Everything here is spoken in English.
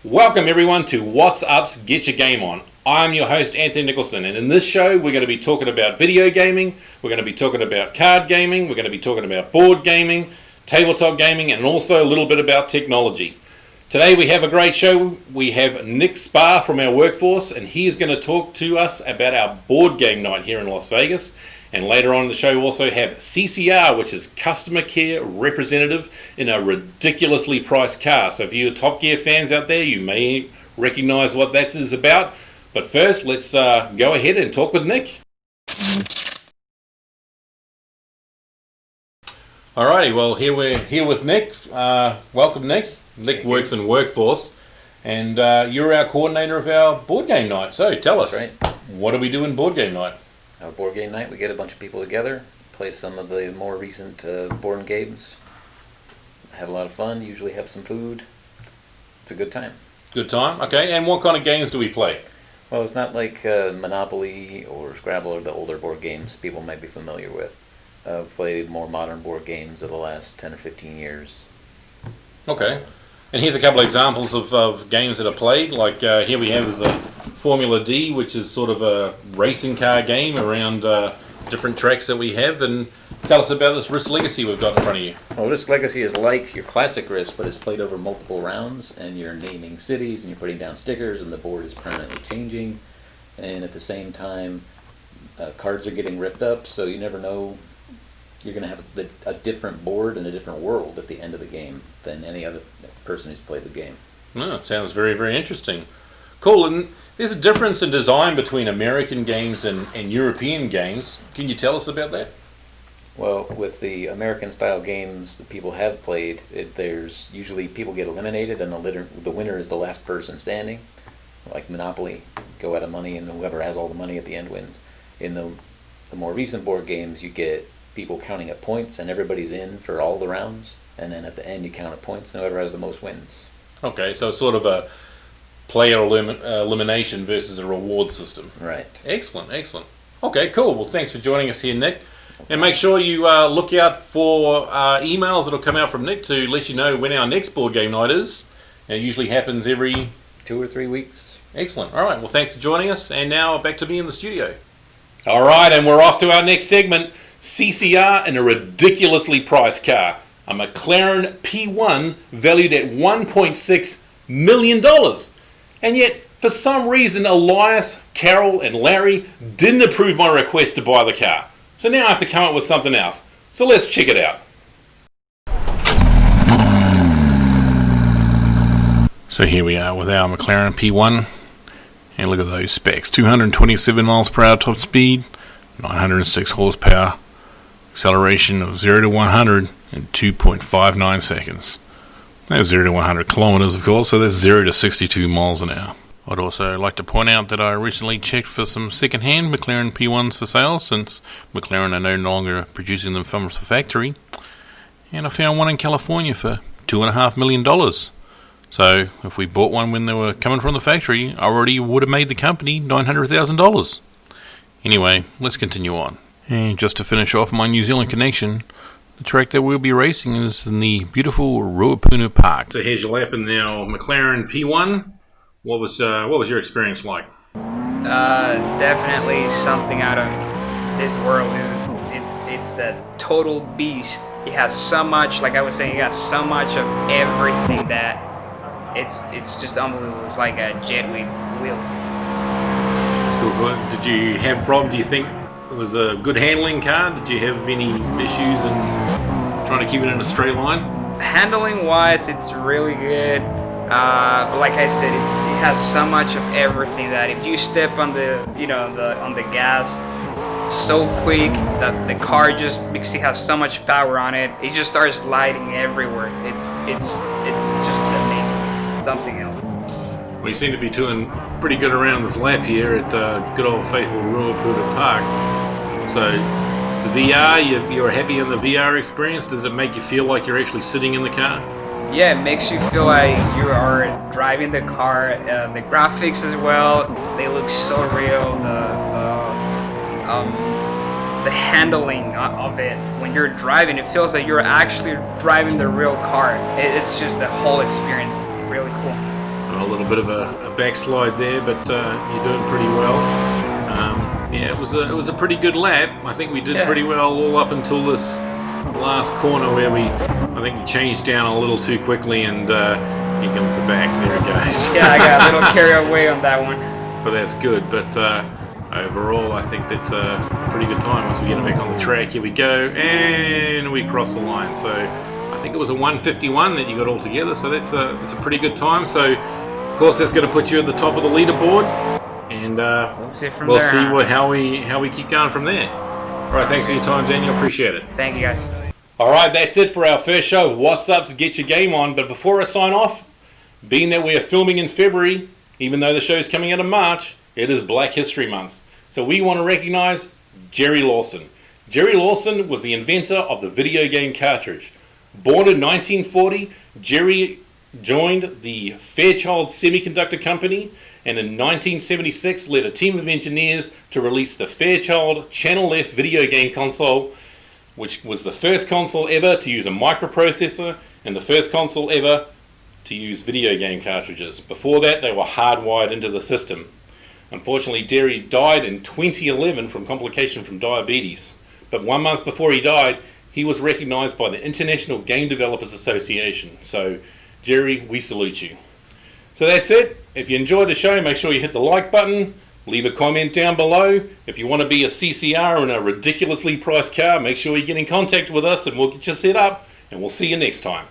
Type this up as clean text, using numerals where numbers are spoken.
Welcome everyone to What's Up's Get Your Game On. I'm your host Anthony Nicholson, and in this show we're going to be talking about video gaming, we're going to be talking about card gaming, we're going to be talking about board gaming, tabletop gaming, and also a little bit about technology. Today we have a great show. We have Nick Sparr from our workforce, and he is going to talk to us about our board game night here in Las Vegas. And later on in the show we also have CCR, which is Customer Care Representative in a ridiculously priced car. So if you're Top Gear fans out there, you may recognize what that is about. But first, let's go ahead and talk with Nick. Alrighty, well we're here with Nick. Welcome, Nick. Nick works in workforce, and you're our coordinator of our board game night. So tell us, what do we do in board game night? Our board game night, we get a bunch of people together, play some of the more recent board games, have a lot of fun, usually have some food. It's a good time. Good time, okay. And what kind of games do we play? Well, it's not like Monopoly or Scrabble or the older board games people might be familiar with. Played more modern board games of the last 10 or 15 years. Okay. And here's a couple of examples of games that are played. Like here we have is a Formula D, which is sort of a racing car game around different tracks that we have. And tell us about this Risk Legacy we've got in front of you. Well, Risk Legacy is like your classic Risk, but it's played over multiple rounds, and you're naming cities, and you're putting down stickers, and the board is permanently changing. And at the same time, cards are getting ripped up, so you never know. You're going to have a different board and a different world at the end of the game than any other person who's played the game. Oh, it sounds very, very interesting. Cool. And there's a difference in design between American games and European games. Can you tell us about that? Well, with the American-style games that people have played, there's usually people get eliminated, and the winner is the last person standing. Like Monopoly, go out of money, and whoever has all the money at the end wins. In the more recent board games, you get people counting up points, and everybody's in for all the rounds, and then at the end you count up points, and whoever has the most wins. Okay, so it's sort of a player elimination versus a reward system. Right. Excellent, excellent. Okay, cool. Well, thanks for joining us here, Nick. And make sure you look out for emails that will come out from Nick to let you know when our next board game night is. It usually happens every 2 or 3 weeks. Excellent. All right, well, thanks for joining us, and now back to me in the studio. All right, and we're off to our next segment. CCR in a ridiculously priced car, a McLaren P1 valued at $1.6 million. And yet, for some reason, Elias, Carol, and Larry didn't approve my request to buy the car. So now I have to come up with something else. So let's check it out. So here we are with our McLaren P1. And look at those specs. 227 miles per hour top speed, 906 horsepower. Acceleration of 0 to 100 in 2.59 seconds. That's 0 to 100 kilometers, of course, so that's 0 to 62 miles an hour. I'd also like to point out that I recently checked for some second-hand McLaren P1s for sale, since McLaren are no longer producing them from the factory. And I found one in California for $2.5 million. So if we bought one when they were coming from the factory, I already would have made the company $900,000. Anyway, let's continue on. And just to finish off my New Zealand connection, the track that we'll be racing is in the beautiful Ruapuna Park. So here's your lap in our McLaren P1. What was your experience like? Definitely something out of this world. It's a total beast. It has so much, like I was saying, it has so much of everything that it's just unbelievable. It's like a jet with wheels. That's cool. Did you have problems? Do you think it was a good handling car? Did you have any issues in trying to keep it in a straight line? Handling wise, it's really good. But like I said, it has so much of everything that if you step on on the gas so quick that the car just, because it has so much power on it, it just starts sliding everywhere. It's just amazing. It's something else. Well, you seem to be doing pretty good around this lap here at good old faithful Ruapuna Park. So, The VR, you're happy in the VR experience? Does it make you feel like you're actually sitting in the car? Yeah, it makes you feel like you are driving the car. The graphics as well, they look so real. The handling of it when you're driving, it feels like you're actually driving the real car. It's just a whole experience, really cool. A little bit of a backslide there, but you're doing pretty well. Yeah, it was a pretty good lap. I think we did pretty well all up until this last corner where I think we changed down a little too quickly, and here comes the back. There it goes. Yeah, I got a little carried away on that one. But that's good. But overall, I think that's a pretty good time. Once we get it back on the track, here we go, and we cross the line. So I think it was a 1:51 that you got all together. So that's a pretty good time. So of course that's going to put you at the top of the leaderboard, and we'll see how we keep going from there. All right, thanks for your time, Daniel. Appreciate it. Thank you, guys. All right, that's it for our first show of What's Up's Get Your Game On. But before I sign off, being that we are filming in February, even though the show is coming out in March, it is Black History Month. So we want to recognize Jerry Lawson. Jerry Lawson was the inventor of the video game cartridge. Born in 1940, Jerry joined the Fairchild Semiconductor Company, and in 1976 led a team of engineers to release the Fairchild Channel F video game console, which was the first console ever to use a microprocessor and the first console ever to use video game cartridges. Before that, they were hardwired into the system. Unfortunately, Jerry died in 2011 from complication from diabetes. But 1 month before he died, he was recognized by the International Game Developers Association. So, Jerry, we salute you. So that's it. If you enjoyed the show, make sure you hit the like button. Leave a comment down below. If you want to be a CCR in a ridiculously priced car, make sure you get in contact with us and we'll get you set up. And we'll see you next time.